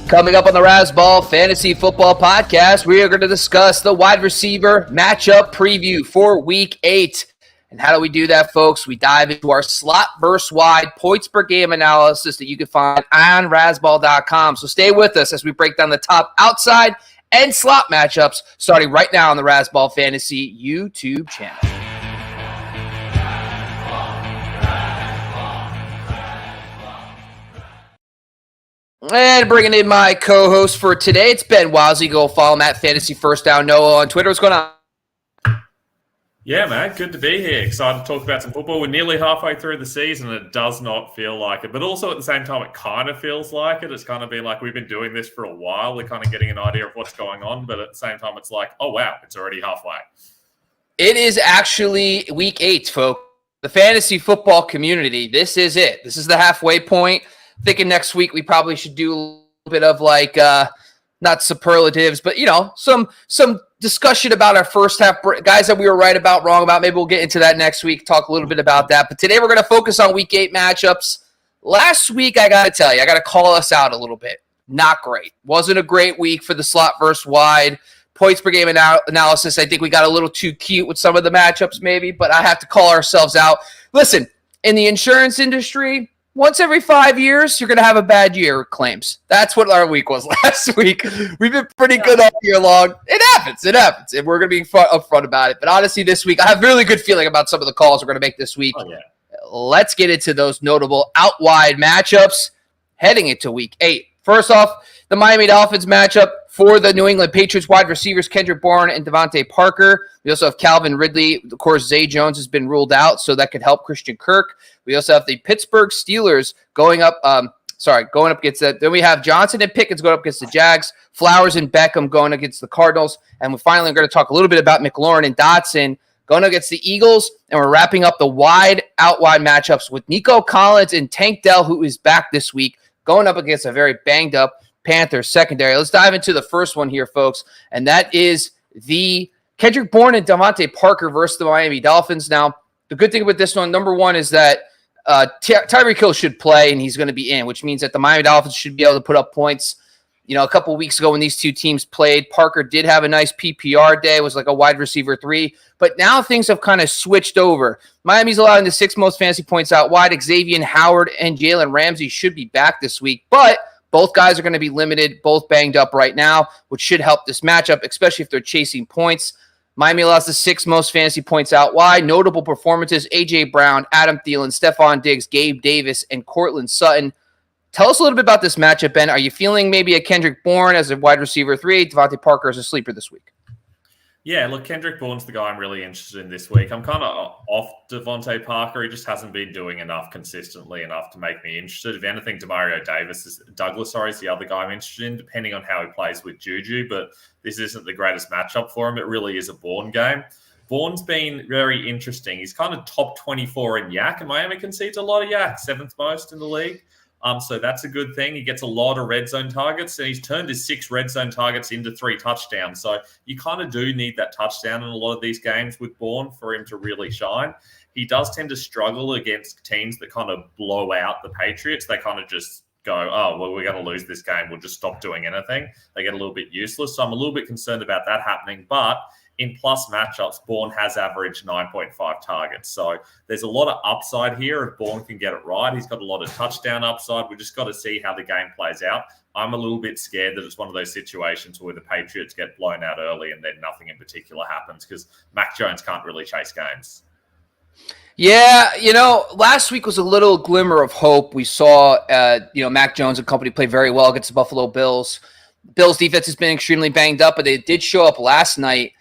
Coming up on the Razzball Fantasy Football Podcast, we are going to discuss the wide receiver matchup preview for Week 8. And how do we do that, folks? We dive into our slot versus wide points per game analysis that you can find on Razzball.com. So stay with us as we break down the top outside and slot matchups starting right now on the Razzball Fantasy YouTube channel. And bringing in my co-host for today, it's Ben Wasley. Go follow him at Fantasy First Down Noah on Twitter. What's going on? Yeah, man, good to be here. Excited to talk about some football. We're nearly halfway through the season, and it does not feel like it. But also at the same time, it kind of feels like it. It's kind of been like we've been doing this for a while. We're kind of getting an idea of what's going on. But at the same time, it's like, oh, wow, it's already halfway. It is actually Week 8, folks. The fantasy football community, this is it. This is the halfway point. Thinking next week we probably should do a little bit of like not superlatives, but some discussion about our first half guys that we were right about, wrong about. Maybe we'll get into that next week, talk a little bit about that. But today we're going to focus on Week 8 matchups. Last week, I got to tell you, I got to call us out a little bit. Not great. Wasn't a great week for the slot versus wide points per game analysis. I think we got a little too cute with some of the matchups, maybe, but I have to call ourselves out. Listen, in the insurance industry, once every 5 years, you're going to have a bad year claims. That's what our week was last week. We've been pretty good all year long. It happens. And we're going to be upfront about it. But honestly, this week, I have a really good feeling about some of the calls we're going to make this week. Oh, yeah. Let's get into those notable out-wide matchups heading into Week 8. First off, the Miami Dolphins matchup for the New England Patriots wide receivers, Kendrick Bourne and Devontae Parker. We also have Calvin Ridley. Of course, Zay Jones has been ruled out, so that could help Christian Kirk. We also have the Pittsburgh Steelers going up against that. Then we have Johnson and Pickens going up against the Jags, Flowers and Beckham going against the Cardinals. And we finally are going to talk a little bit about McLaurin and Dotson going against the Eagles. And we're wrapping up the out-wide matchups with Nico Collins and Tank Dell, who is back this week, going up against a very banged-up Panthers secondary. Let's dive into the first one here, folks, and that is the Kendrick Bourne and Devontae Parker versus the Miami Dolphins. Now, the good thing with this one, number one, is that Tyreek Hill should play, and he's going to be in, which means that the Miami Dolphins should be able to put up points. A couple of weeks ago when these two teams played, Parker did have a nice PPR day. It was like a wide receiver 3. But now things have kind of switched over. Miami's allowing the 6th most fantasy points out wide. Xavier Howard and Jalen Ramsey should be back this week. But both guys are going to be limited, both banged up right now, which should help this matchup, especially if they're chasing points. Miami allows the 6th most fantasy points out wide. Notable performances, A.J. Brown, Adam Thielen, Stephon Diggs, Gabe Davis, and Cortland Sutton. Tell us a little bit about this matchup, Ben. Are you feeling maybe a Kendrick Bourne as a wide receiver 3, Devontae Parker as a sleeper this week? Yeah, look, Kendrick Bourne's the guy I'm really interested in this week. I'm kind of off Devontae Parker. He just hasn't been doing enough consistently enough to make me interested. If anything, Douglas is the other guy I'm interested in, depending on how he plays with Juju. But this isn't the greatest matchup for him. It really is a Bourne game. Bourne's been very interesting. He's kind of top 24 in yak, and Miami concedes a lot of yak, 7th most in the league. So that's a good thing. He gets a lot of red zone targets, and he's turned his 6 red zone targets into 3 touchdowns. So you kind of do need that touchdown in a lot of these games with Bourne for him to really shine. He does tend to struggle against teams that kind of blow out the Patriots. They kind of just go, oh, well, we're going to lose this game. We'll just stop doing anything. They get a little bit useless. So I'm a little bit concerned about that happening. But in plus matchups, Bourne has averaged 9.5 targets. So there's a lot of upside here if Bourne can get it right. He's got a lot of touchdown upside. We just got to see how the game plays out. I'm a little bit scared that it's one of those situations where the Patriots get blown out early and then nothing in particular happens because Mac Jones can't really chase games. Yeah, last week was a little glimmer of hope. We saw, Mac Jones and company play very well against the Buffalo Bills. Bills defense has been extremely banged up, but they did show up last night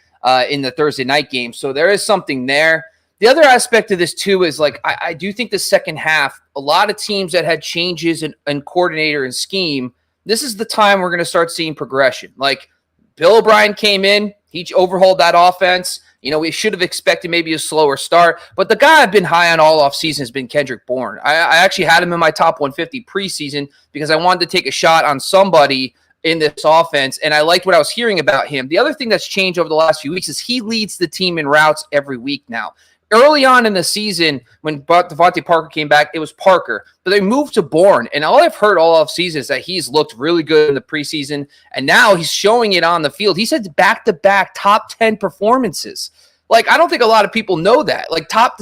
in the Thursday night game. So there is something there. The other aspect of this, too, is I do think the second half, a lot of teams that had changes in coordinator and scheme, this is the time we're going to start seeing progression. Like Bill O'Brien came in, he overhauled that offense. We should have expected maybe a slower start, but the guy I've been high on all offseason has been Kendrick Bourne. I actually had him in my top 150 preseason because I wanted to take a shot on somebody in this offense, and I liked what I was hearing about him. The other thing that's changed over the last few weeks is he leads the team in routes every week now. early on in the season when Devontae Parker came back, it was Parker, but they moved to Bourne. And all I've heard all off season is that he's looked really good in the preseason, and now he's showing it on the field. He's had back-to-back top 10 performances. Like, I don't think a lot of people know that. Like, top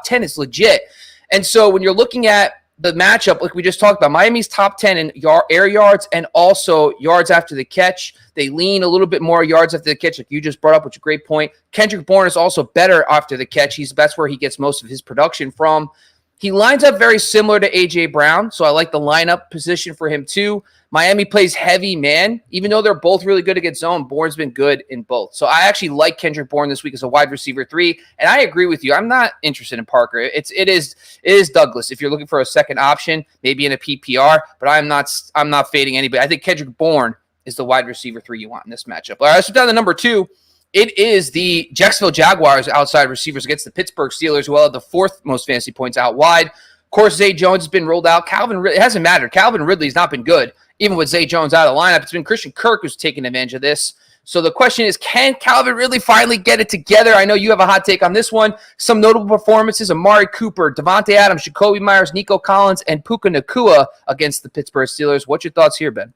10 is legit. And so when you're looking at the matchup, like we just talked about, Miami's top 10 in air yards and also yards after the catch. They lean a little bit more yards after the catch, like you just brought up, which is a great point. Kendrick Bourne is also better after the catch. That's where he gets most of his production from. He lines up very similar to A.J. Brown, so I like the lineup position for him too. Miami plays heavy man. Even though they're both really good against zone, Bourne's been good in both. So I actually like Kendrick Bourne this week as a wide receiver 3, and I agree with you. I'm not interested in Parker. It is Douglas if you're looking for a second option, maybe in a PPR, but I'm not fading anybody. I think Kendrick Bourne is the wide receiver 3 you want in this matchup. All right, let's put down the number 2. It is the Jacksonville Jaguars outside receivers against the Pittsburgh Steelers, who have the 4th most fantasy points out wide. Of course, Zay Jones has been rolled out. It hasn't mattered. Calvin Ridley's not been good, even with Zay Jones out of the lineup. It's been Christian Kirk who's taken advantage of this. So the question is, can Calvin Ridley finally get it together? I know you have a hot take on this one. Some notable performances: Amari Cooper, Devontae Adams, Jacoby Myers, Nico Collins, and Puka Nacua against the Pittsburgh Steelers. What's your thoughts here, Ben?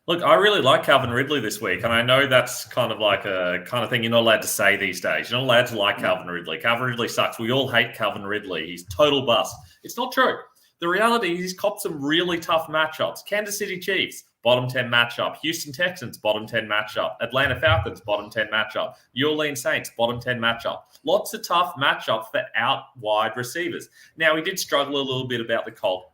Look, I really like Calvin Ridley this week, and I know that's kind of like a kind of thing you're not allowed to say these days. You're not allowed to like Calvin Ridley. Calvin Ridley sucks. We all hate Calvin Ridley. He's total bust. It's not true. The reality is he's copped some really tough matchups. Kansas City Chiefs, bottom 10 matchup. Houston Texans, bottom 10 matchup. Atlanta Falcons, bottom 10 matchup. New Orleans Saints, bottom 10 matchup. Lots of tough matchups for out wide receivers. Now, he did struggle a little bit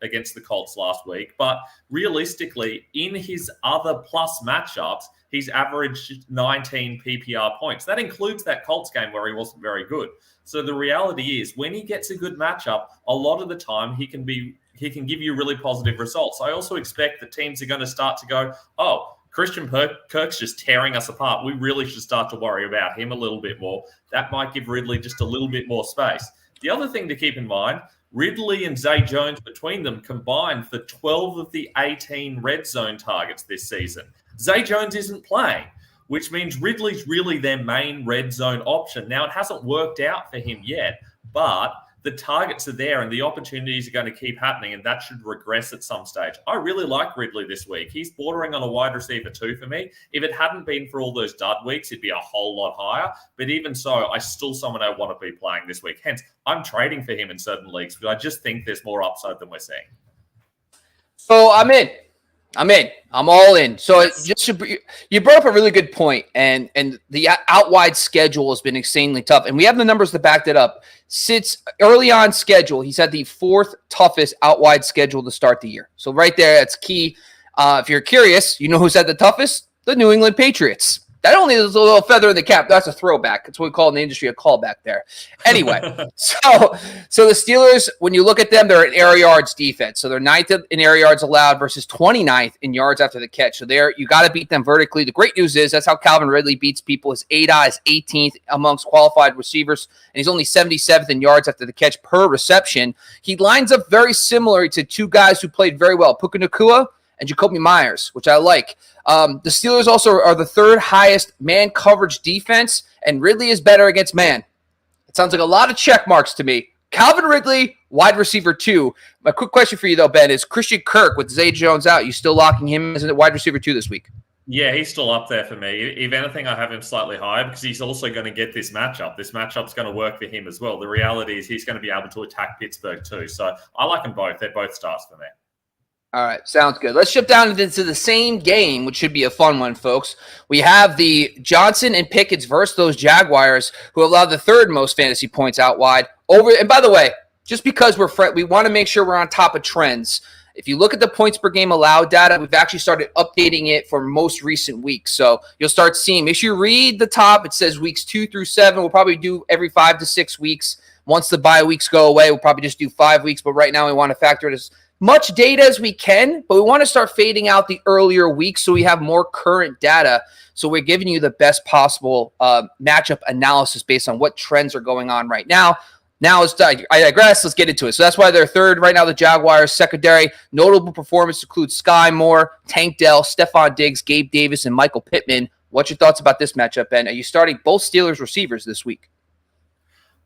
against the Colts last week, but realistically, in his other plus matchups, he's averaged 19 PPR points. That includes that Colts game where he wasn't very good. So the reality is, when he gets a good matchup, a lot of the time he can give you really positive results. I also expect that teams are going to start to go, oh, Christian Kirk's just tearing us apart. We really should start to worry about him a little bit more. That might give Ridley just a little bit more space. The other thing to keep in mind, Ridley and Zay Jones between them combined for 12 of the 18 red zone targets this season. Zay Jones isn't playing, which means Ridley's really their main red zone option. Now, it hasn't worked out for him yet, but the targets are there and the opportunities are going to keep happening, and that should regress at some stage. I really like Ridley this week. He's bordering on a wide receiver 2 for me. If it hadn't been for all those dud weeks, it'd be a whole lot higher. But even so, I still someone I want to be playing this week. Hence, I'm trading for him in certain leagues because I just think there's more upside than we're seeing. So I'm in. I'm all in. So you brought up a really good point, and the out wide schedule has been insanely tough, and we have the numbers to back that up. Since early on schedule, he's had the 4th toughest out wide schedule to start the year. So right there, that's key. If you're curious, you know who's had the toughest? The New England Patriots. That only is a little feather in the cap. That's a throwback. That's what we call in the industry a callback there. Anyway, so the Steelers, when you look at them, they're an air yards defense. So they're 9th in air yards allowed versus 29th in yards after the catch. So you got to beat them vertically. The great news is that's how Calvin Ridley beats people. His ADA is 18th amongst qualified receivers, and he's only 77th in yards after the catch per reception. He lines up very similar to 2 guys who played very well, Puka Nacua and Jacoby Myers, which I like. The Steelers also are the 3rd highest man coverage defense, and Ridley is better against man. It sounds like a lot of check marks to me. Calvin Ridley, wide receiver 2. My quick question for you, though, Ben, is Christian Kirk with Zay Jones out, you still locking him as a wide receiver 2 this week? Yeah, he's still up there for me. If anything, I have him slightly higher because he's also going to get this matchup. This matchup's going to work for him as well. The reality is he's going to be able to attack Pittsburgh too. So I like them both. They're both stars for me. All right, sounds good. Let's shift down into the same game, which should be a fun one, folks. We have the Johnson and Pickens versus those Jaguars, who allowed the 3rd most fantasy points out wide. And by the way, just because we want to make sure we're on top of trends. If you look at the points per game allowed data, we've actually started updating it for most recent weeks. So you'll start seeing, make sure you read the top. It says weeks 2 through 7. We'll probably do every 5 to 6 weeks. Once the bye weeks go away, we'll probably just do 5 weeks. But right now we want to factor it as much data as we can, but we want to start fading out the earlier weeks so we have more current data. So we're giving you the best possible matchup analysis based on what trends are going on right now. Now I digress. Let's get into it. So that's why they're 3rd right now. The Jaguars secondary notable performance includes Sky Moore, Tank Dell, Stephon Diggs, Gabe Davis, and Michael Pittman. What's your thoughts about this matchup, Ben? Are you starting both Steelers receivers this week?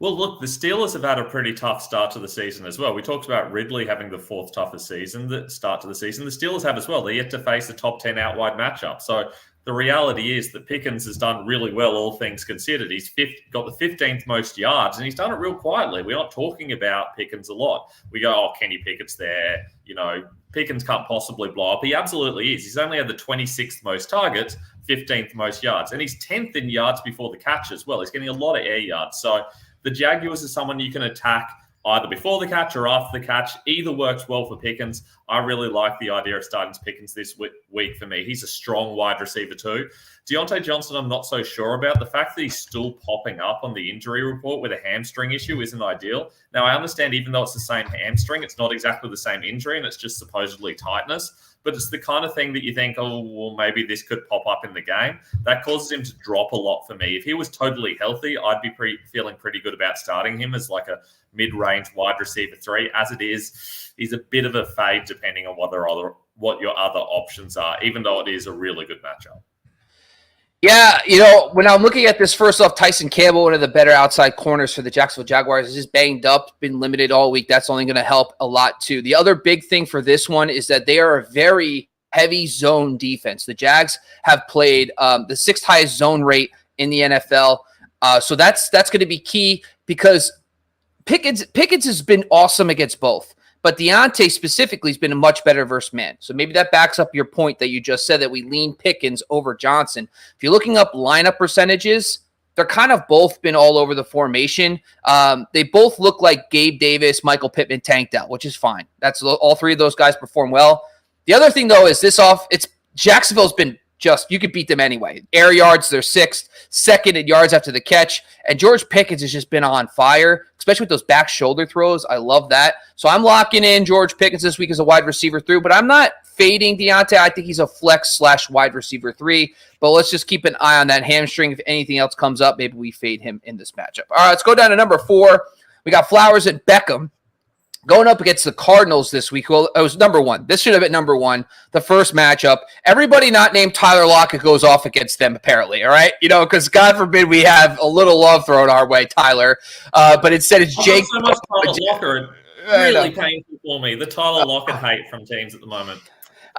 Well, look, the Steelers have had a pretty tough start to the season as well. We talked about Ridley having the fourth toughest start to the season. The Steelers have as well. They're yet to face a top 10 out wide matchup. So the reality is that Pickens has done really well, all things considered. He's got the 15th most yards, and he's done it real quietly. We're not talking about Pickens a lot. We go, oh, Kenny Pickett's there. Pickens can't possibly blow up. He absolutely is. He's only had the 26th most targets, 15th most yards, and he's 10th in yards before the catch as well. He's getting a lot of air yards. So the Jaguars are someone you can attack either before the catch or after the catch. Either works well for Pickens. I really like the idea of starting Pickens this week for me. He's a strong wide receiver too. Deontay Johnson, I'm not so sure about. The fact that he's still popping up on the injury report with a hamstring issue isn't ideal. Now, I understand even though it's the same hamstring, it's not exactly the same injury and it's just supposedly tightness. But it's the kind of thing that you think, oh, well, maybe this could pop up in the game. That causes him to drop a lot for me. If he was totally healthy, I'd be feeling pretty good about starting him as like a mid-range wide receiver 3. As it is, he's a bit of a fade depending on what your other options are, even though it is a really good matchup. Yeah, when I'm looking at this, first off, Tyson Campbell, one of the better outside corners for the Jacksonville Jaguars, is just banged up, been limited all week. That's only going to help a lot, too. The other big thing for this one is that they are a very heavy zone defense. The Jags have played the 6th highest zone rate in the NFL. So that's going to be key because Pickens has been awesome against both. But Deontay specifically has been a much better versus man. So maybe that backs up your point that you just said that we lean Pickens over Johnson. If you're looking up lineup percentages, they're kind of both been all over the formation. They both look like Gabe Davis, Michael Pittman, Tank Dell, which is fine. That's all three of those guys perform well. The other thing, though, is Jacksonville's been you could beat them anyway. Air yards, they're 6th, 2nd in yards after the catch. And George Pickens has just been on fire, especially with those back shoulder throws. I love that. So I'm locking in George Pickens this week as a wide receiver 3, but I'm not fading Deontay. I think he's a flex/wide receiver 3, but let's just keep an eye on that hamstring. If anything else comes up, maybe we fade him in this matchup. All right, let's go down to number 4. We got Flowers and Beckham going up against the Cardinals this week. Well, it was number 1. This should have been number 1, the first matchup. Everybody not named Tyler Lockett goes off against them, apparently, all right? Because God forbid we have a little love thrown our way, Tyler. But instead it's Jake. So much Tyler Lockett. Really painful for me. The Tyler Lockett hate from teams at the moment.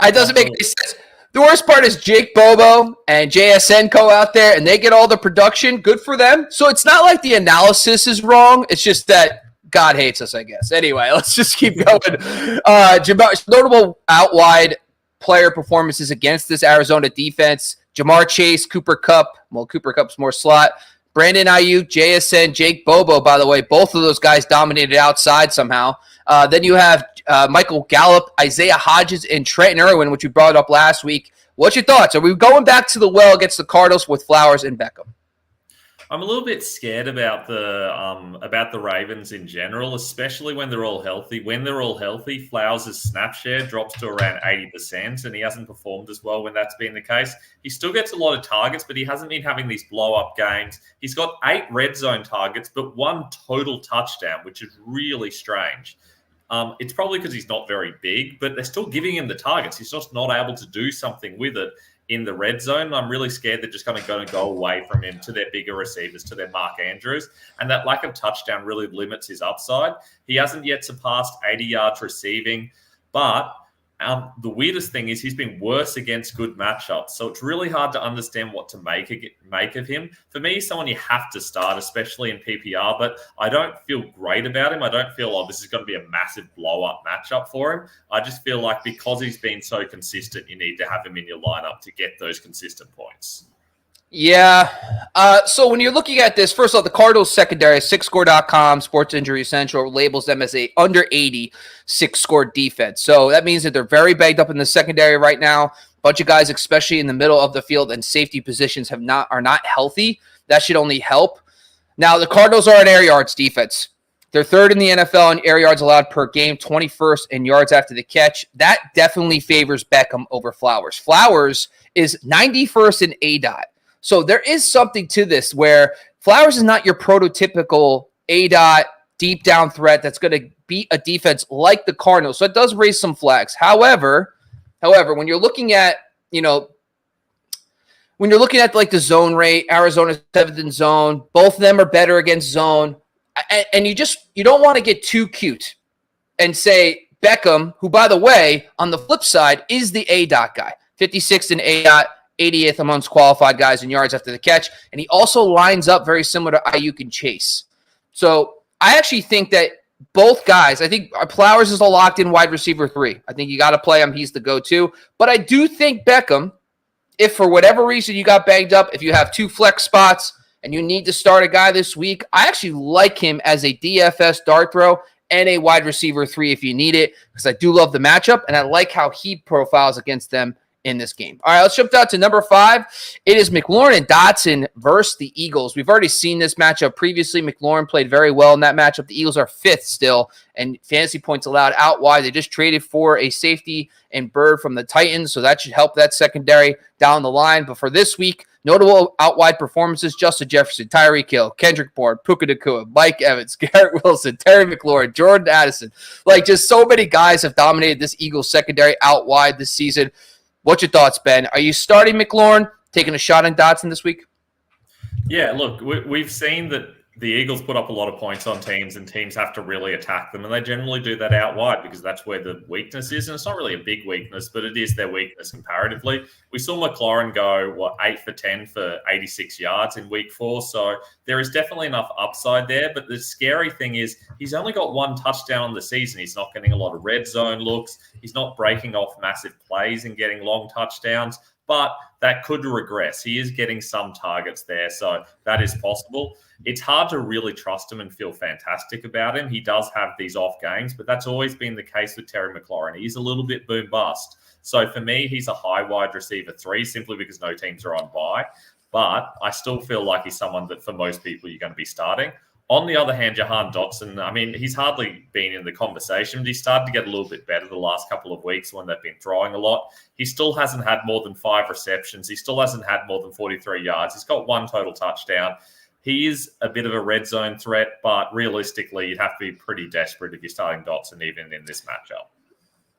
It doesn't make any sense. The worst part is Jake Bobo and JSN go out there, and they get all the production. Good for them. So it's not like the analysis is wrong. It's just that God hates us, I guess. Anyway, let's just keep going. Notable out wide player performances against this Arizona defense. Jamar Chase, Cooper Kupp. Well, Cooper Kupp's more slot. Brandon Ayuk, JSN, Jake Bobo, by the way. Both of those guys dominated outside somehow. Then you have Michael Gallup, Isaiah Hodgins, and Trenton Irwin, which we brought up last week. What's your thoughts? Are we going back to the well against the Cardinals with Flowers and Beckham? I'm a little bit scared about the Ravens in general, especially when they're all healthy. When they're all healthy, Flowers' snap share drops to around 80%, and he hasn't performed as well when that's been the case. He still gets a lot of targets, but he hasn't been having these blow-up games. He's got 8 red zone targets, but 1 total touchdown, which is really strange. It's probably because he's not very big, but they're still giving him the targets. He's just not able to do something with it in the red zone. I'm really scared they're just going to go away from him to their bigger receivers, to their Mark Andrews. And that lack of touchdown really limits his upside. He hasn't yet surpassed 80 yards receiving, but the weirdest thing is he's been worse against good matchups. So it's really hard to understand what to make of him. For me, he's someone you have to start, especially in PPR, but I don't feel great about him. I don't feel, this is going to be a massive blow-up matchup for him. I just feel like because he's been so consistent, you need to have him in your lineup to get those consistent points. Yeah. So when you're looking at this, first of all, the Cardinals secondary, 6score.com, Sports Injury Essential, labels them as a under 80 6-score defense. So that means that they're very banged up in the secondary right now. A bunch of guys, especially in the middle of the field and safety positions, are not healthy. That should only help. Now, the Cardinals are an air yards defense. They're 3rd in the NFL in air yards allowed per game, 21st in yards after the catch. That definitely favors Beckham over Flowers. Flowers is 91st in ADOT. So there is something to this where Flowers is not your prototypical ADOT deep down threat that's going to beat a defense like the Cardinals. So it does raise some flags. However, when you're looking at, like the zone rate, Arizona's 7th in zone, both of them are better against zone. And you don't want to get too cute and say Beckham, who, by the way, on the flip side, is the A-dot guy. 56th in A-dot, 80th amongst qualified guys in yards after the catch. And he also lines up very similar to Ayuk and Chase. So I actually think that both guys, I think Flowers is a locked-in wide receiver 3. I think you got to play him. He's the go-to. But I do think Beckham, if for whatever reason you got banged up, if you have 2 flex spots and you need to start a guy this week, I actually like him as a DFS dart throw and a wide receiver 3 if you need it, because I do love the matchup, and I like how he profiles against them in this game. All right, let's jump down to number 5. It is McLaurin and Dotson versus the Eagles. We've already seen this matchup previously. McLaurin played very well in that matchup. The Eagles are 5th still, and fantasy points allowed out wide. They just traded for a safety and Bird from the Titans, so that should help that secondary down the line. But for this week, notable out wide performances: Justin Jefferson, Tyreek Hill, Kendrick Bourne, Puka Nacua, Mike Evans, Garrett Wilson, Terry McLaurin, Jordan Addison. Like, just so many guys have dominated this Eagles secondary out wide this season. What's your thoughts, Ben? Are you starting McLaurin, taking a shot on Dotson this week? Yeah, look, we've seen that the Eagles put up a lot of points on teams, and teams have to really attack them, and they generally do that out wide because that's where the weakness is, and it's not really a big weakness, but it is their weakness comparatively. We saw McLaurin go, 8 for 10 for 86 yards in week 4, so there is definitely enough upside there, but the scary thing is he's only got 1 touchdown on the season. He's not getting a lot of red zone looks. He's not breaking off massive plays and getting long touchdowns, but that could regress. He is getting some targets there, so that is possible. It's hard to really trust him and feel fantastic about him. He does have these off games, but that's always been the case with Terry McLaurin. He's a little bit boom bust. So for me, he's a high wide receiver 3 simply because no teams are on bye. But I still feel like he's someone that for most people you're going to be starting. On the other hand, Jahan Dotson, I mean, he's hardly been in the conversation, but he started to get a little bit better the last couple of weeks when they've been throwing a lot. He still hasn't had more than 5 receptions. He still hasn't had more than 43 yards. He's got 1 total touchdown. He is a bit of a red zone threat, but realistically, you'd have to be pretty desperate if you're starting Dotson even in this matchup.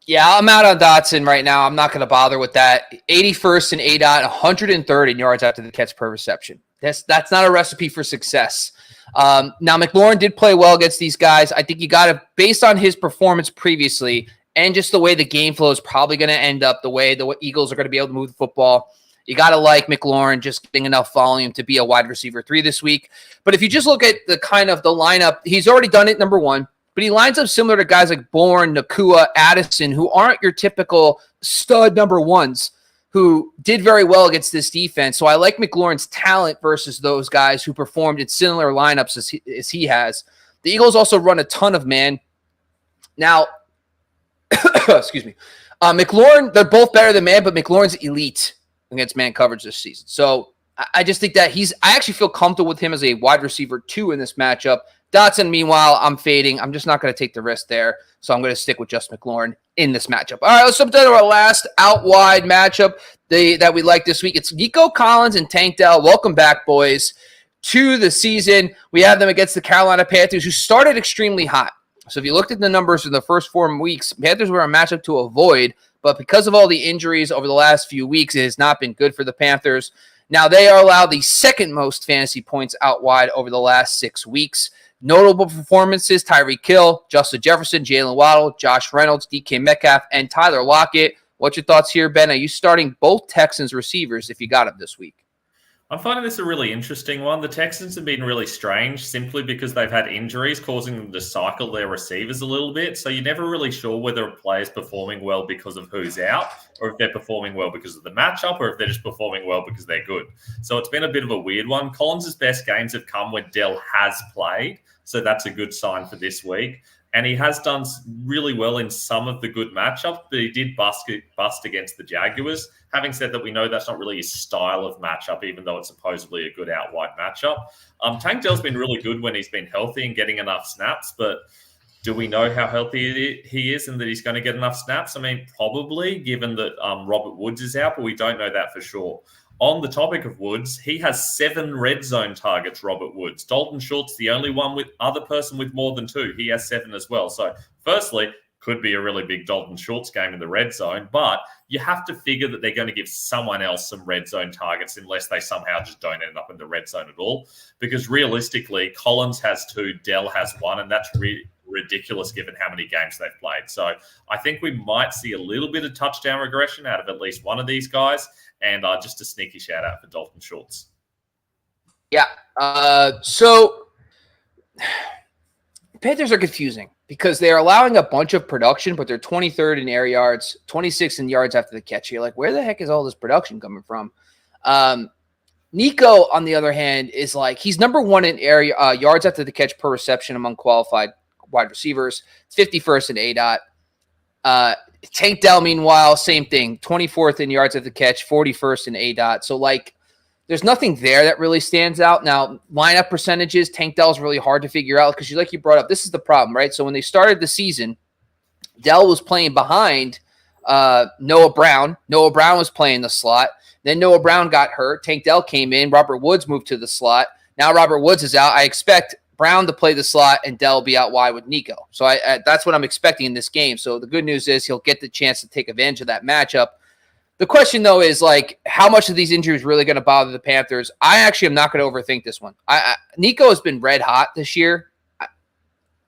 Yeah, I'm out on Dotson right now. I'm not going to bother with that. 81st in A-dot, 130 in yards after the catch per reception. That's not a recipe for success. Now, McLaurin did play well against these guys. I think you got to, based on his performance previously and just the way the game flow is probably going to end up, the way the Eagles are going to be able to move the football, you got to like McLaurin just getting enough volume to be a wide receiver 3 this week. But if you just look at the kind of the lineup, he's already done it, number 1. But he lines up similar to guys like Bourne, Nacua, Addison, who aren't your typical stud number 1s, who did very well against this defense. So I like McLaurin's talent versus those guys who performed in similar lineups as he has. The Eagles also run a ton of man. Now, excuse me. McLaurin, they're both better than man, but McLaurin's elite against man coverage this season. So I just think that I actually feel comfortable with him as a wide receiver 2 in this matchup. Dotson, meanwhile, I'm fading. I'm just not going to take the risk there. So I'm going to stick with just McLaurin in this matchup. All right, let's jump to our last out wide matchup that we like this week. It's Nico Collins and Tank Dell. Welcome back, boys, to the season. We have them against the Carolina Panthers, who started extremely hot. So if you looked at the numbers in the first 4 weeks, Panthers were a matchup to avoid. But because of all the injuries over the last few weeks, it has not been good for the Panthers. Now, they are allowed the 2nd most fantasy points out wide over the last 6 weeks. Notable performances: Tyreek Hill, Justin Jefferson, Jalen Waddle, Josh Reynolds, DK Metcalf, and Tyler Lockett. What's your thoughts here, Ben? Are you starting both Texans receivers if you got them this week? I'm finding this a really interesting one. The Texans have been really strange simply because they've had injuries causing them to cycle their receivers a little bit. So you're never really sure whether a player's performing well because of who's out, or if they're performing well because of the matchup, or if they're just performing well because they're good. So it's been a bit of a weird one. Collins' best games have come when Dell has played. So that's a good sign for this week. And he has done really well in some of the good matchups, but he did bust against the Jaguars. Having said that, we know that's not really his style of matchup, even though it's supposedly a good out-wide matchup. Tank Dell's been really good when he's been healthy and getting enough snaps, but do we know how healthy he is and that he's going to get enough snaps? I mean, probably, given that Robert Woods is out, but we don't know that for sure. On the topic of Woods, he has 7 red zone targets, Robert Woods. Dalton Schultz, the only other person with more than 2. He has 7 as well. So, firstly, could be a really big Dalton Schultz game in the red zone, but you have to figure that they're going to give someone else some red zone targets unless they somehow just don't end up in the red zone at all. Because realistically, Collins has 2, Dell has 1, and that's ridiculous given how many games they've played. So I think we might see a little bit of touchdown regression out of at least one of these guys, and just a sneaky shout out for Dalton Schultz. Yeah. So Panthers are confusing because they are allowing a bunch of production, but they're 23rd in air yards, 26th in yards after the catch. You're like, where the heck is all this production coming from? Nico, on the other hand, is like he's number 1 in air yards after the catch per reception among qualified wide receivers, 51st in ADOT. Tank Dell, meanwhile, same thing, 24th in yards after the catch, 41st in ADOT. So, like, there's nothing there that really stands out. Now, lineup percentages, Tank Dell is really hard to figure out because, like you brought up, this is the problem, right? So when they started the season, Dell was playing behind Noah Brown. Noah Brown was playing the slot. Then Noah Brown got hurt. Tank Dell came in. Robert Woods moved to the slot. Now Robert Woods is out. I expect Brown to play the slot and Dell be out wide with Nico. So that's what I'm expecting in this game. So the good news is he'll get the chance to take advantage of that matchup. The question, though, is, like, how much of these injuries really going to bother the Panthers? I actually am not going to overthink this one. Nico has been red hot this year.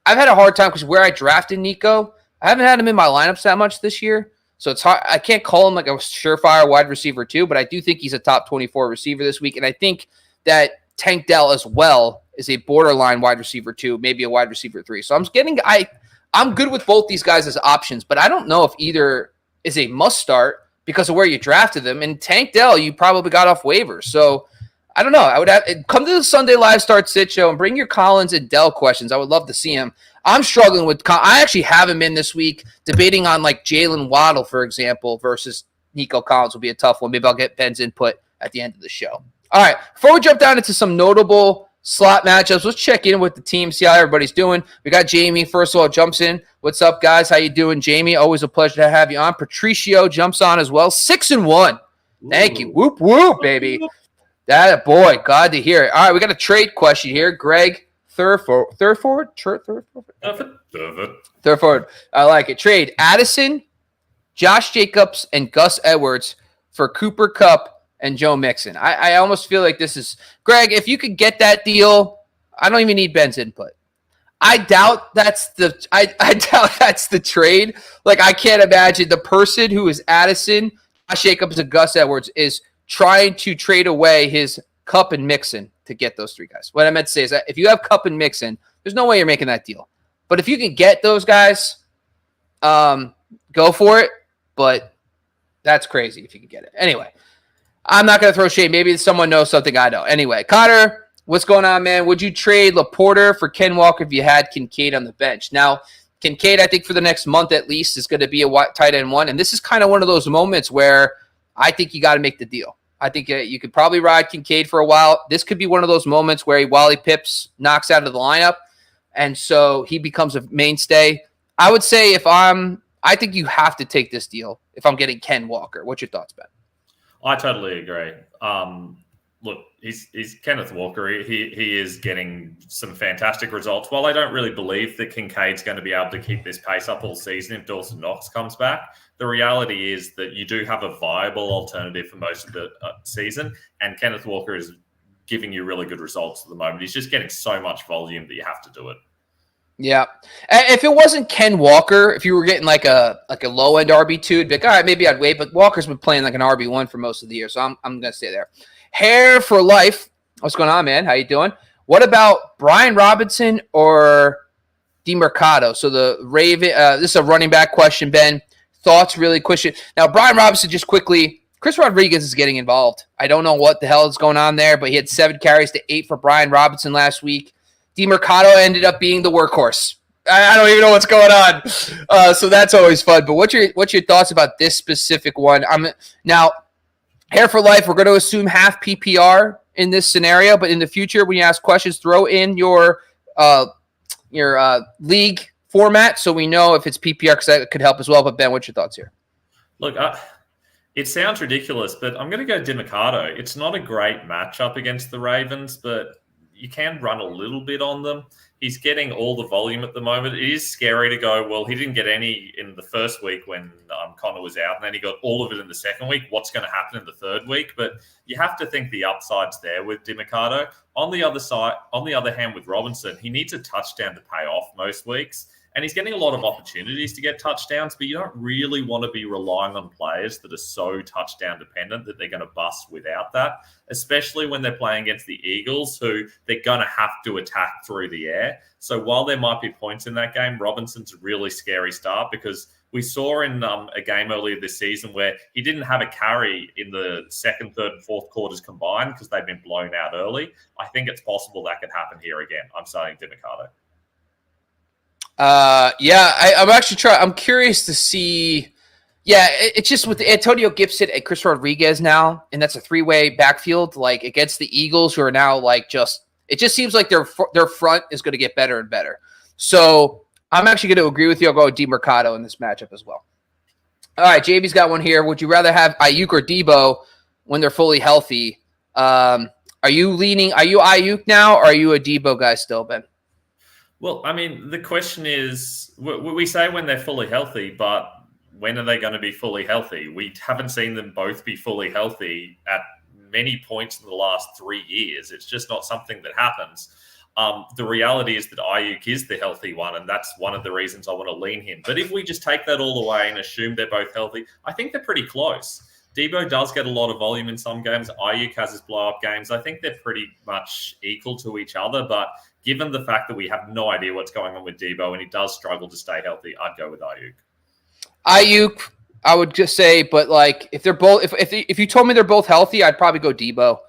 I've had a hard time because where I drafted Nico, I haven't had him in my lineups that much this year. So it's hard. I can't call him like a surefire wide receiver 2, but I do think he's a top 24 receiver this week. And I think that Tank Dell as well is a borderline wide receiver 2, maybe a wide receiver 3. So I'm good with both these guys as options, but I don't know if either is a must start because of where you drafted them. And Tank Dell, you probably got off waivers. So I don't know. I would have come to the Sunday Live Start Sit Show and bring your Collins and Dell questions. I would love to see him. I'm struggling with. I actually have him in this week, debating on like Jalen Waddle, for example, versus Nico Collins will be a tough one. Maybe I'll get Ben's input at the end of the show. All right, before we jump down into some notable slot matchups, let's check in with the team, see how everybody's doing. We got Jamie, first of all, jumps in. What's up, guys? How you doing, Jamie? Always a pleasure to have you on. Patricio jumps on as well. 6-1. Thank you. Whoop, whoop, baby. That boy, glad to hear it. All right, we got a trade question here. Greg, third forward. Third forward. I like it. Trade Addison, Josh Jacobs, and Gus Edwards for Cooper Kupp and Joe Mixon. I almost feel like this is Greg. If you could get that deal, I don't even need Ben's input. I doubt that's the. I doubt that's the trade. Like I can't imagine the person who is Addison, Josh Jacobs, and Gus Edwards is trying to trade away his Kupp and Mixon to get those 3 guys. What I meant to say is that if you have Kupp and Mixon, there's no way you're making that deal. But if you can get those guys, go for it. But that's crazy if you can get it. Anyway, I'm not going to throw shade. Maybe someone knows something I don't. Anyway, Connor, what's going on, man? Would you trade Laporta for Ken Walker if you had Kincaid on the bench? Now, Kincaid, I think for the next month at least, is going to be a tight end 1. And this is kind of one of those moments where I think you got to make the deal. I think you could probably ride Kincaid for a while. This could be one of those moments where Wally Pips knocks out of the lineup, and so he becomes a mainstay. I would say I think you have to take this deal if I'm getting Ken Walker. What's your thoughts, Ben? I totally agree. Look, he's Kenneth Walker. He is getting some fantastic results. While I don't really believe that Kincaid's going to be able to keep this pace up all season if Dawson Knox comes back, the reality is that you do have a viable alternative for most of the season, and Kenneth Walker is giving you really good results at the moment. He's just getting so much volume that you have to do it. Yeah. If it wasn't Ken Walker, if you were getting like a low end RB2, it'd be like, all right, maybe I'd wait. But Walker's been playing like an RB1 for most of the year, so I'm gonna stay there. Hair for life. What's going on, man? How you doing? What about Brian Robinson or DeMercado? So the Raven. This is a running back question, Ben. Thoughts, really question. Now, Brian Robinson, just quickly. Chris Rodriguez is getting involved. I don't know what the hell is going on there, but he had 7 carries to 8 for Brian Robinson last week. DeMercado ended up being the workhorse. I don't even know what's going on. So that's always fun. But what's your thoughts about this specific one? Now, Hair for Life, we're going to assume half PPR in this scenario, but in the future, when you ask questions, throw in your league format so we know if it's PPR because that could help as well. But Ben, what's your thoughts here? Look, it sounds ridiculous, but I'm going to go DeMercado. It's not a great matchup against the Ravens, but you can run a little bit on them. He's getting all the volume at the moment. It is scary to go, well, he didn't get any in the first week when Connor was out, and then he got all of it in the second week. What's going to happen in the third week? But you have to think the upside's there with DiMercato. On the other hand, with Robinson, he needs a touchdown to pay off most weeks. And he's getting a lot of opportunities to get touchdowns, but you don't really want to be relying on players that are so touchdown dependent that they're going to bust without that, especially when they're playing against the Eagles, who they're going to have to attack through the air. So while there might be points in that game, Robinson's a really scary start, because we saw in a game earlier this season where he didn't have a carry in the second, third, and fourth quarters combined because they've been blown out early. I think it's possible that could happen here again. I'm starting DiMercato. I'm actually I'm curious to see. Yeah, it's just with Antonio Gibson and Chris Rodriguez now, and that's a three-way backfield, like against the Eagles, who are now like it just seems like their front is going to get better and better. So I'm actually going to agree with you. I'll go with DiMercato in this matchup as well. All right, JB's got one here. Would you rather have Ayuk or Debo when they're fully healthy? Are you Ayuk now, or are you a Debo guy still, Ben? Well, I mean, the question is, we say when they're fully healthy, but when are they going to be fully healthy? We haven't seen them both be fully healthy at many points in the last 3 years. It's just not something that happens. The reality is that Ayuk is the healthy one, and that's one of the reasons I want to lean him. But if we just take that all away and assume they're both healthy, I think they're pretty close. Debo does get a lot of volume in some games. Ayuk has his blow-up games. I think they're pretty much equal to each other, but given the fact that we have no idea what's going on with Debo and he does struggle to stay healthy, I'd go with Ayuk. Ayuk, I would just say, but like if they're both, if you told me they're both healthy, I'd probably go Debo.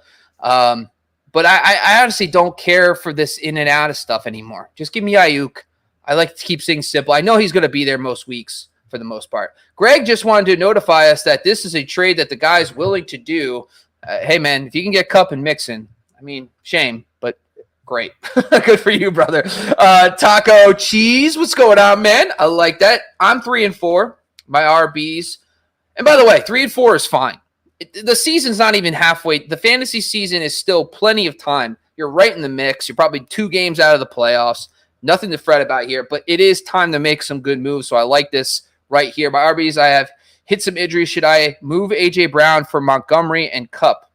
But I honestly don't care for this in and out of stuff anymore. Just give me Ayuk. I like to keep things simple. I know he's going to be there most weeks for the most part. Greg just wanted to notify us that this is a trade that the guy's willing to do. Hey, man, if you can get Kupp and Mixon, I mean, shame, but great. Good for you, brother. Taco Cheese, what's going on, man? I like that. I'm 3-4, my RBs. And by the way, 3-4 is fine. The season's not even halfway. The fantasy season is still plenty of time. You're right in the mix. You're probably 2 games out of the playoffs. Nothing to fret about here, but it is time to make some good moves. So I like this right here. My RBs, I have hit some injuries. Should I move A.J. Brown for Montgomery and Kupp?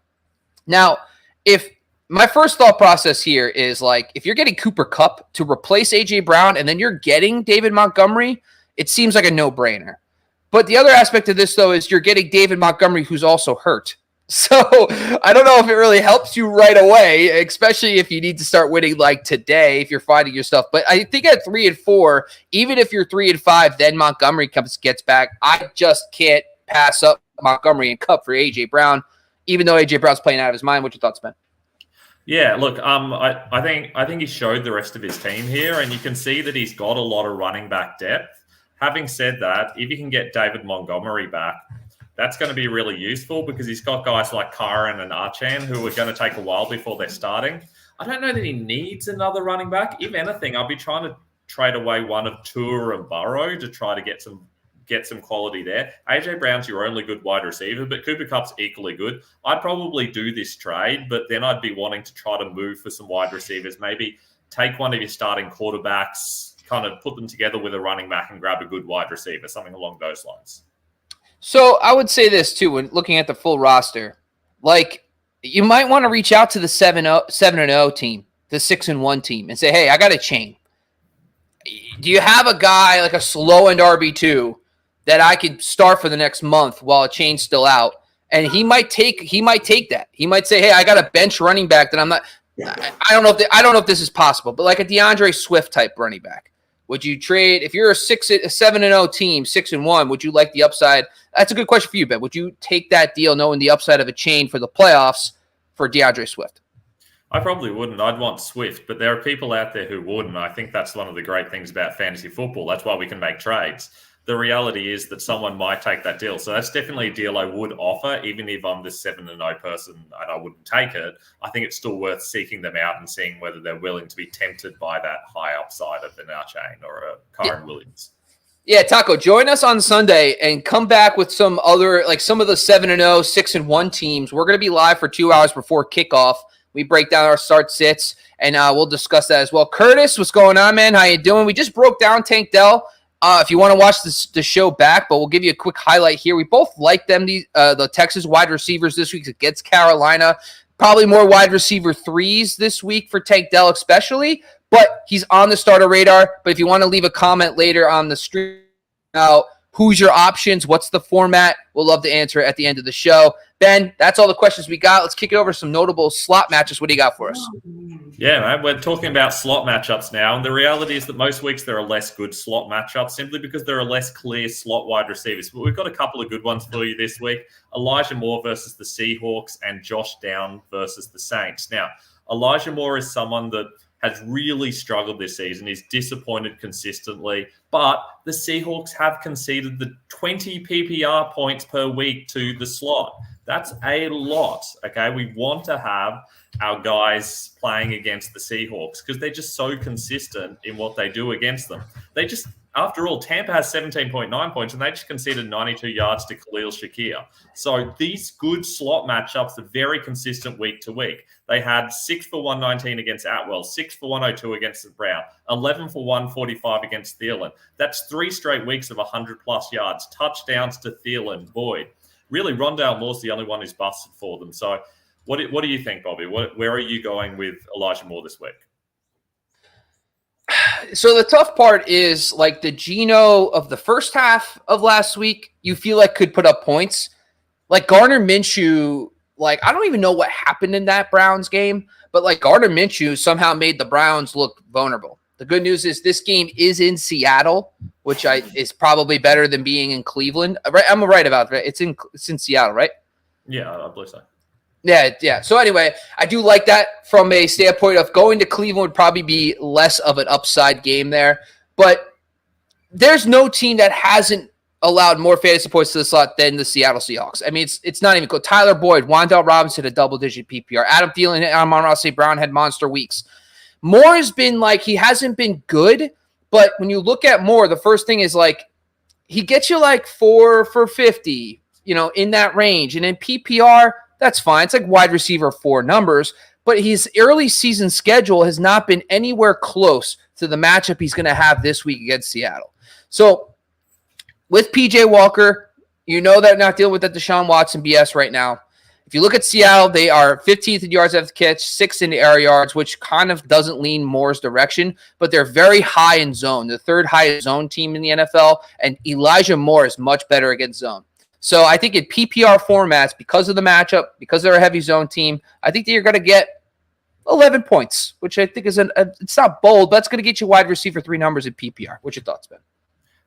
Now, if my first thought process here is like, if you're getting Cooper Kupp to replace A.J. Brown and then you're getting David Montgomery, it seems like a no-brainer. But the other aspect of this, though, is you're getting David Montgomery, who's also hurt. So I don't know if it really helps you right away, especially if you need to start winning like today, if you're finding your stuff. But I think at 3-4, even if you're 3-5, then Montgomery gets back. I just can't pass up Montgomery and Kupp for A.J. Brown, even though A.J. Brown's playing out of his mind. What's your thoughts, Ben? Yeah, look, I think he showed the rest of his team here, and you can see that he's got a lot of running back depth. Having said that, if you can get David Montgomery back, that's going to be really useful because he's got guys like Kyron and Archan who are going to take a while before they're starting. I don't know that he needs another running back. If anything, I'll be trying to trade away one of Tua and Burrow to try to get some quality there. AJ Brown's your only good wide receiver, but Cooper Kupp's equally good. I'd probably do this trade, but then I'd be wanting to try to move for some wide receivers. Maybe take one of your starting quarterbacks, kind of put them together with a running back and grab a good wide receiver, something along those lines. So I would say this too, when looking at the full roster, like you might want to reach out to the 7-0 team, the 6-1 team, and say, hey, I got a chain. Do you have a guy like a slow end RB2 that I could start for the next month while a chain's still out? And he might take that. He might say, hey, I got a bench running back that I'm not. I don't know if this is possible, but like a DeAndre Swift type running back. Would you trade if you're a 7-0 team, 6-1? Would you like the upside? That's a good question for you, Ben. Would you take that deal, knowing the upside of a chain for the playoffs for DeAndre Swift? I probably wouldn't. I'd want Swift, but there are people out there who would, and I think that's one of the great things about fantasy football. That's why we can make trades. The reality is that someone might take that deal. So that's definitely a deal I would offer, even if I'm the 7-0 person and I wouldn't take it. I think it's still worth seeking them out and seeing whether they're willing to be tempted by that high upside of an Archan or a Kyron Williams. Yeah, Taco, join us on Sunday and come back with some other, like some of the 7-0, 6-1 teams. We're going to be live for 2 hours before kickoff We break down our start sits, and we'll discuss that as well. Curtis, what's going on, man? How you doing? We just broke down Tank Dell. If you want to watch the show back, but we'll give you a quick highlight here. We both like them, the Texas wide receivers this week against Carolina. Probably more wide receiver threes this week for Tank Dell especially, but he's on the starter radar. But if you want to leave a comment later on the stream about who's your options, what's the format, we'll love to answer it at the end of the show. Ben, that's all the questions we got. Let's kick it over to some notable slot matches. What do you got for us? Yeah, man, we're talking about slot matchups now, and the reality is that most weeks there are less good slot matchups simply because there are less clear slot wide receivers. But we've got a couple of good ones for you this week. Elijah Moore versus the Seahawks and Josh Downs versus the Saints. Now, Elijah Moore is someone that has really struggled this season. He's disappointed consistently, but the Seahawks have conceded the 20 PPR points per week to the slot. That's a lot, okay? We want to have our guys playing against the Seahawks because they're just so consistent in what they do against them. After all, Tampa has 17.9 points, and they just conceded 92 yards to Khalil Shakir. So these good slot matchups are very consistent week to week. They had 6 for 119 against Atwell, 6 for 102 against the Brown, 11 for 145 against Thielen. That's 3 straight weeks of 100-plus yards, touchdowns to Thielen, Boyd. Really, Rondale Moore's the only one who's busted for them. So what do you think, Bobby? Where are you going with Elijah Moore this week? So the tough part is like the Geno of the first half of last week, you feel like could put up points. Like Gardner Minshew, like I don't even know what happened in that Browns game, but like Gardner Minshew somehow made the Browns look vulnerable. The good news is this game is in Seattle, which is probably better than being in Cleveland. Right? I'm right about that. It's in Seattle, right? Yeah, I believe so. Yeah. So anyway, I do like that from a standpoint of going to Cleveland would probably be less of an upside game there. But there's no team that hasn't allowed more fantasy points to the slot than the Seattle Seahawks. I mean, it's not even good. Tyler Boyd, Wan'Dale Robinson had a double-digit PPR. Adam Thielen and Amon-Ra Brown had monster weeks. Moore has been like, he hasn't been good, but when you look at Moore, the first thing is like, he gets you like 4 for 50, in that range. And in PPR, that's fine. It's like wide receiver 4 numbers, but his early season schedule has not been anywhere close to the matchup he's going to have this week against Seattle. So with PJ Walker, they're not dealing with that Deshaun Watson BS right now. If you look at Seattle, they are 15th in yards after the catch, 6th in the air yards, which kind of doesn't lean Moore's direction, but they're very high in zone. The 3rd highest zone team in the NFL, and Elijah Moore is much better against zone. So I think in PPR formats, because of the matchup, because they're a heavy zone team, I think that you're going to get 11 points, which I think is it's not bold, but it's going to get you wide receiver 3 numbers in PPR. What's your thoughts, Ben?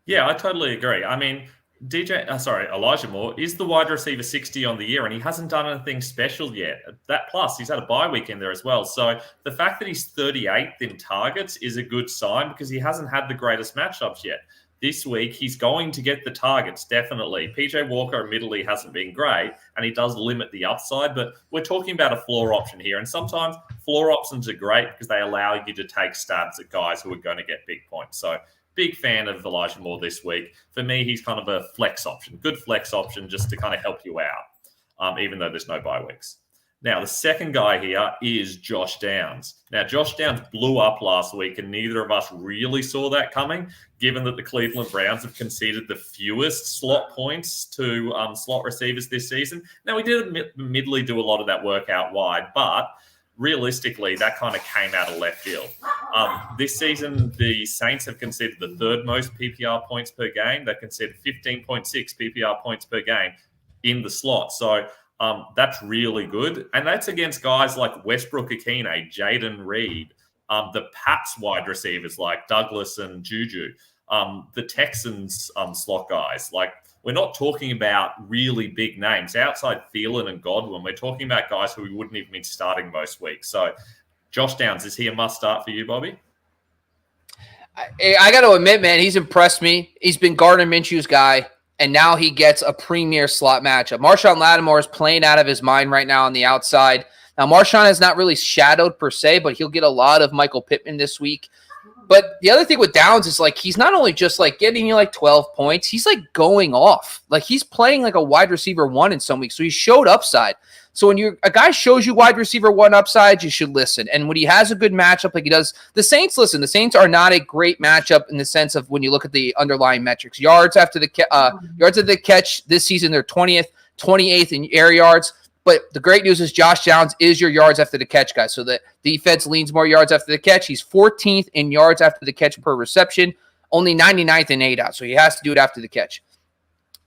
Yeah, I totally agree. I mean, Elijah Moore is the wide receiver 60 on the year, and he hasn't done anything special yet. That plus, he's had a bye week in there as well. So the fact that he's 38th in targets is a good sign because he hasn't had the greatest matchups yet. This week, he's going to get the targets, definitely. PJ Walker, admittedly, hasn't been great, and he does limit the upside, but we're talking about a floor option here, and sometimes floor options are great because they allow you to take stabs at guys who are going to get big points. So big fan of Elijah Moore this week. For me, he's kind of a flex option, good flex option just to kind of help you out, even though there's no bye weeks. Now, the second guy here is Josh Downs. Now, Josh Downs blew up last week, and neither of us really saw that coming, given that the Cleveland Browns have conceded the fewest slot points to slot receivers this season. Now, we did admittedly do a lot of that work out wide, but realistically, that kind of came out of left field. This season, the Saints have conceded the 3rd most PPR points per game. They've conceded 15.6 PPR points per game in the slot. So that's really good. And that's against guys like Westbrook-Akine, Jaden Reed, the Pats wide receivers like Douglas and Juju, the Texans slot guys. Like, we're not talking about really big names. Outside Thielen and Godwin, we're talking about guys who we wouldn't even be starting most weeks. So Josh Downs, is he a must-start for you, Bobby? I got to admit, man, he's impressed me. He's been Gardner Minshew's guy, and now he gets a premier slot matchup. Marshawn Lattimore is playing out of his mind right now on the outside. Now, Marshawn has not really shadowed per se, but he'll get a lot of Michael Pittman this week. But the other thing with Downs is like he's not only just like getting you like 12 points, he's like going off. Like he's playing like a wide receiver 1 in some weeks. So he showed upside. So when a guy shows you wide receiver 1 upside, you should listen. And when he has a good matchup like he does, the Saints, listen, the Saints are not a great matchup in the sense of when you look at the underlying metrics. Yards after the catch this season, they're 20th, 28th in air yards. But the great news is Josh Downs is your yards after the catch guy. So the defense leans more yards after the catch. He's 14th in yards after the catch per reception, only 99th in ADOT. So he has to do it after the catch.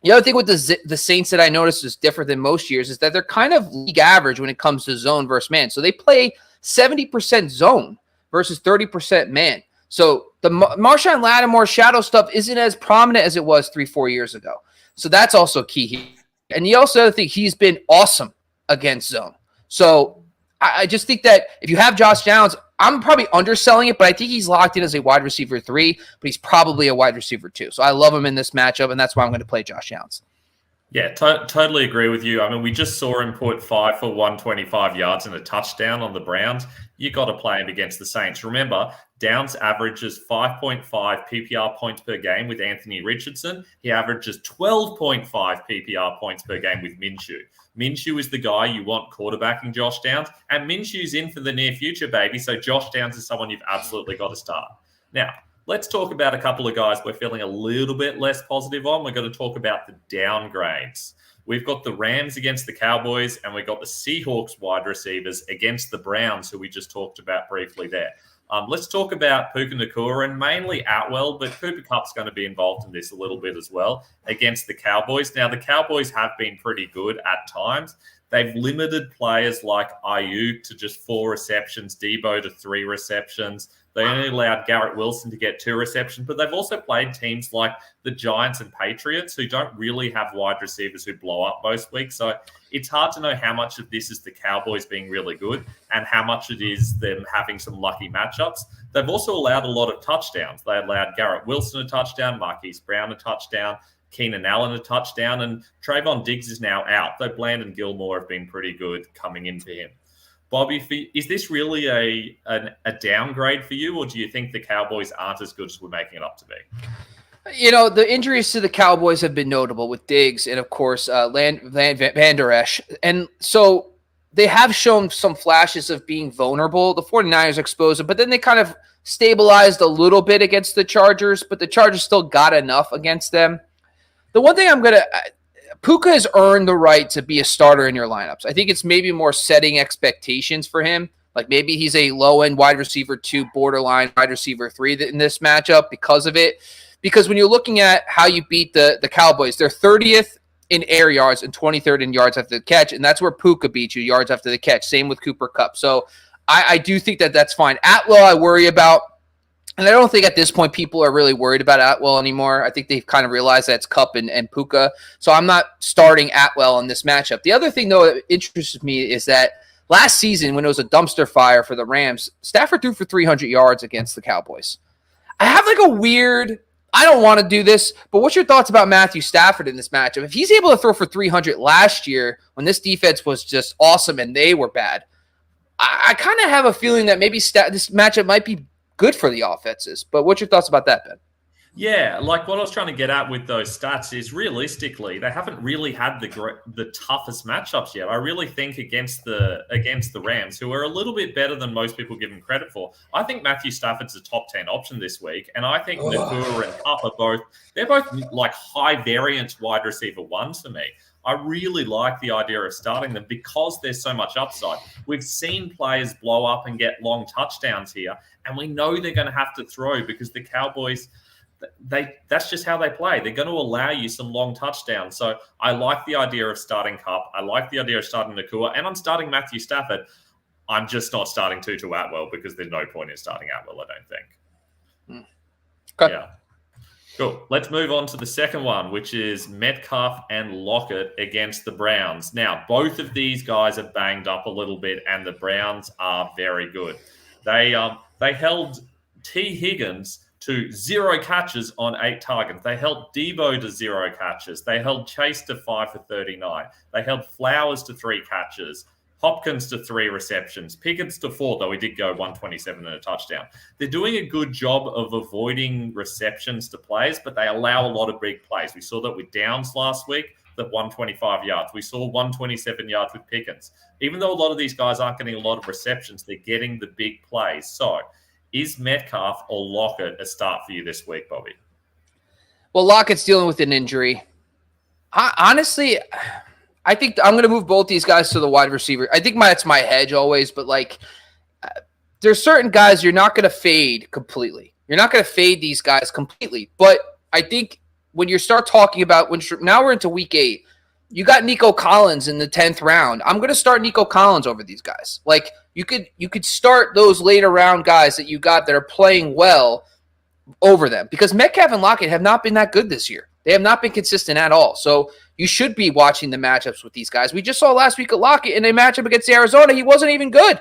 The other thing with the Saints that I noticed is different than most years is that they're kind of league average when it comes to zone versus man. So they play 70% zone versus 30% man. So the Marshawn Lattimore shadow stuff isn't as prominent as it was 3-4 years ago. So that's also key here. And the other thing, he's been awesome against zone. So I just think that if you have Josh Downs, I'm probably underselling it, but I think he's locked in as a wide receiver 3, but he's probably a wide receiver 2. So I love him in this matchup, and that's why I'm going to play Josh Downs. Yeah, totally agree with you. I mean, we just saw him put 5 for 125 yards and a touchdown on the Browns. You got to play him against the Saints. Remember, Downs averages 5.5 PPR points per game with Anthony Richardson. He averages 12.5 PPR points per game with Minshew. Minshew is the guy you want quarterbacking Josh Downs, and Minshew's in for the near future, baby. So Josh Downs is someone you've absolutely got to start. Now, let's talk about a couple of guys we're feeling a little bit less positive on. We're going to talk about the downgrades. We've got the Rams against the Cowboys, and we've got the Seahawks wide receivers against the Browns, who we just talked about briefly there. Let's talk about Puka Nacua and mainly Atwell, but Cooper Kupp's going to be involved in this a little bit as well against the Cowboys. Now, the Cowboys have been pretty good at times. They've limited players like Ayuk to just 4 receptions, Debo to 3 receptions. They only allowed Garrett Wilson to get 2 receptions, but they've also played teams like the Giants and Patriots who don't really have wide receivers who blow up most weeks. So it's hard to know how much of this is the Cowboys being really good and how much it is them having some lucky matchups. They've also allowed a lot of touchdowns. They allowed Garrett Wilson a touchdown, Marquise Brown a touchdown, Keenan Allen a touchdown, and Trayvon Diggs is now out, though Bland and Gilmore have been pretty good coming in for him. Bobby, is this really a downgrade for you, or do you think the Cowboys aren't as good as we're making it up to be? You know, the injuries to the Cowboys have been notable with Diggs and, of course, Van Der Esch. And so they have shown some flashes of being vulnerable. The 49ers exposed them, but then they kind of stabilized a little bit against the Chargers, but the Chargers still got enough against them. The one thing Puka has earned the right to be a starter in your lineups. I think it's maybe more setting expectations for him. Like maybe he's a low-end wide receiver 2, borderline wide receiver 3 in this matchup because of it. Because when you're looking at how you beat the Cowboys, they're 30th in air yards and 23rd in yards after the catch, and that's where Puka beat you, yards after the catch. Same with Cooper Kupp. So I do think that that's fine. Atwell I worry about. And I don't think at this point people are really worried about Atwell anymore. I think they've kind of realized that it's Kupp and Puka. So I'm not starting Atwell in this matchup. The other thing, though, that interests me is that last season when it was a dumpster fire for the Rams, Stafford threw for 300 yards against the Cowboys. I have like a weird – I don't want to do this, but what's your thoughts about Matthew Stafford in this matchup? If he's able to throw for 300 last year when this defense was just awesome and they were bad, I kind of have a feeling that maybe this matchup might be – good for the offenses. But what's your thoughts about that, Ben? Yeah, like what I was trying to get at with those stats is realistically, they haven't really had the toughest matchups yet. I really think against the Rams, who are a little bit better than most people give them credit for. I think Matthew Stafford's a top 10 option this week, and I think Nacua and Kupp are both like high variance wide receiver 1s for me. I really like the idea of starting them because there's so much upside. We've seen players blow up and get long touchdowns here, and we know they're going to have to throw because the Cowboys, that's just how they play. They're going to allow you some long touchdowns. So I like the idea of starting Kupp. I like the idea of starting Nacua, and I'm starting Matthew Stafford. I'm just not starting Tutu Atwell because there's no point in starting Atwell, I don't think. Okay. Yeah. Cool. Let's move on to the second one, which is Metcalf and Lockett against the Browns. Now, both of these guys are banged up a little bit, and the Browns are very good. They held T. Higgins to 0 catches on 8 targets. They held Debo to 0 catches. They held Chase to 5 for 39. They held Flowers to 3 catches. Hopkins to 3 receptions. Pickens to 4, though he did go 127 and a touchdown. They're doing a good job of avoiding receptions to players, but they allow a lot of big plays. We saw that with Downs last week, the 125 yards. We saw 127 yards with Pickens. Even though a lot of these guys aren't getting a lot of receptions, they're getting the big plays. So is Metcalf or Lockett a start for you this week, Bobby? Well, Lockett's dealing with an injury. Honestly, I think I'm going to move both these guys to the wide receiver. I think that's my hedge always, but like there's certain guys you're not going to fade completely. You're not going to fade these guys completely. But I think when you start talking about now we're into week 8, you got Nico Collins in the 10th round. I'm going to start Nico Collins over these guys. Like you could start those later round guys that you got that are playing well over them because Metcalf and Lockett have not been that good this year. They have not been consistent at all. So you should be watching the matchups with these guys. We just saw last week at Lockett in a matchup against Arizona. He wasn't even good,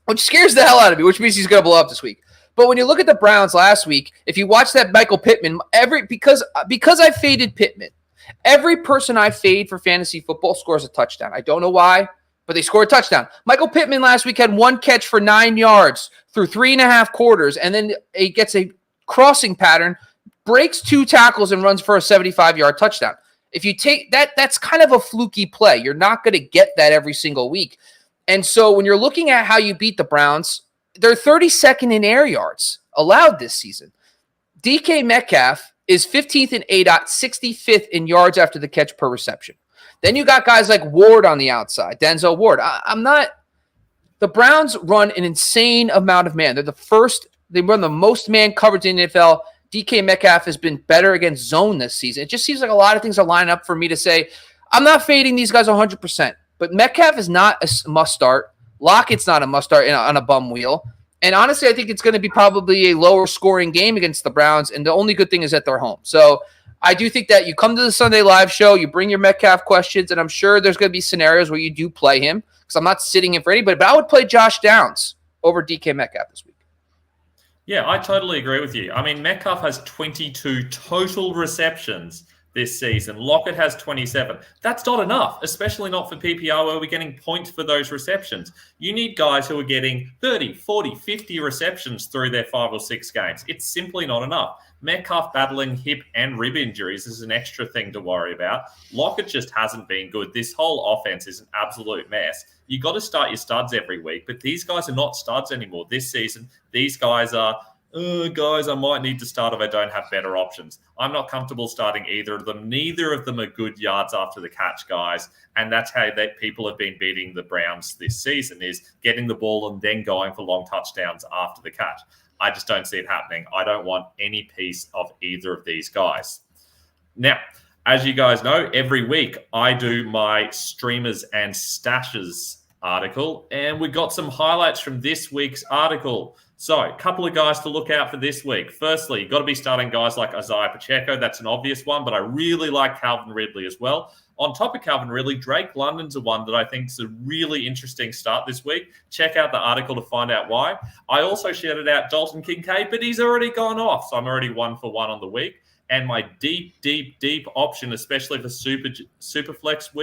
which scares the hell out of me, which means he's going to blow up this week. But when you look at the Browns last week, if you watch that Michael Pittman, because I faded Pittman, every person I fade for fantasy football scores a touchdown. I don't know why, but they scored a touchdown. Michael Pittman last week had 1 catch for 9 yards through 3.5 quarters, and then he gets a crossing pattern, breaks 2 tackles, and runs for a 75-yard touchdown. If you take that, that's kind of a fluky play. You're not going to get that every single week. And so when you're looking at how you beat the Browns, they're 32nd in air yards allowed this season. DK Metcalf is 15th in ADOT, 65th in yards after the catch per reception. Then you got guys like Ward on the outside, Denzel Ward. The Browns run an insane amount of man. They run the most man coverage in the NFL. DK Metcalf has been better against zone this season. It just seems like a lot of things are lining up for me to say, I'm not fading these guys 100%, but Metcalf is not a must start. Lockett's not a must start on a bum wheel. And honestly, I think it's going to be probably a lower scoring game against the Browns. And the only good thing is that they're home. So I do think that you come to the Sunday live show, you bring your Metcalf questions, and I'm sure there's going to be scenarios where you do play him because I'm not sitting in for anybody, but I would play Josh Downs over DK Metcalf this week. Yeah, I totally agree with you. I mean, Metcalf has 22 total receptions this season. Lockett has 27. That's not enough, especially not for PPR where we're getting points for those receptions. You need guys who are getting 30, 40, 50 receptions through their 5 or 6 games. It's simply not enough. Metcalf battling hip and rib injuries is an extra thing to worry about. Lockett just hasn't been good. This whole offense is an absolute mess. You got to start your studs every week, but these guys are not studs anymore this season. These guys are guys I might need to start if I don't have better options. I'm not comfortable starting either of them. Neither of them are good yards after the catch guys, and that's how people have been beating the Browns this season, is getting the ball and then going for long touchdowns after the catch. I just don't see it happening. I don't want any piece of either of these guys. Now, as you guys know, every week I do my streamers and stashes article, and we got some highlights from this week's article. So a couple of guys to look out for this week. Firstly, you've got to be starting guys like Isaiah Pacheco. That's an obvious one, but I really like Calvin Ridley as well. On top of Calvin Ridley, Drake London's a one that I think is a really interesting start this week. Check out the article to find out why. I also shouted out Dalton Kincaid, but he's already gone off, so I'm already 1 for 1 on the week. And my deep option, especially for Superflex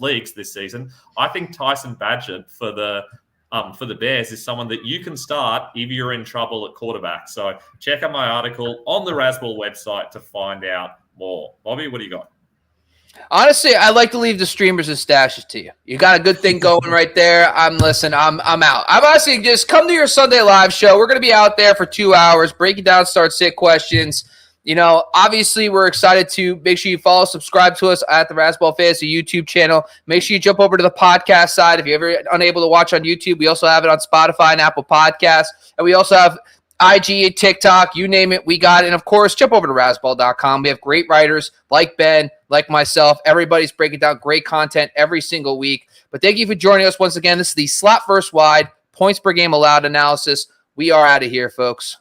leagues this season, I think Tyson Badgett for the Bears is someone that you can start if you're in trouble at quarterback. So check out my article on the Rasball website to find out more. Bobby, what do you got? Honestly, I like to leave the streamers and stashes to you. You got a good thing going right there. I'm out. I'm honestly just come to your Sunday live show. We're going to be out there for 2 hours, breaking down start sit questions. You know, obviously we're excited to make sure you follow, subscribe to us at the Rasball Fantasy YouTube channel. Make sure you jump over to the podcast side. If you're ever unable to watch on YouTube, we also have it on Spotify and Apple Podcasts. And we also have IG, TikTok, you name it, we got it. And of course, jump over to rasball.com. We have great writers like Ben, like myself. Everybody's breaking down great content every single week. But thank you for joining us once again. This is the slot versus wide points per game allowed analysis. We are out of here, folks.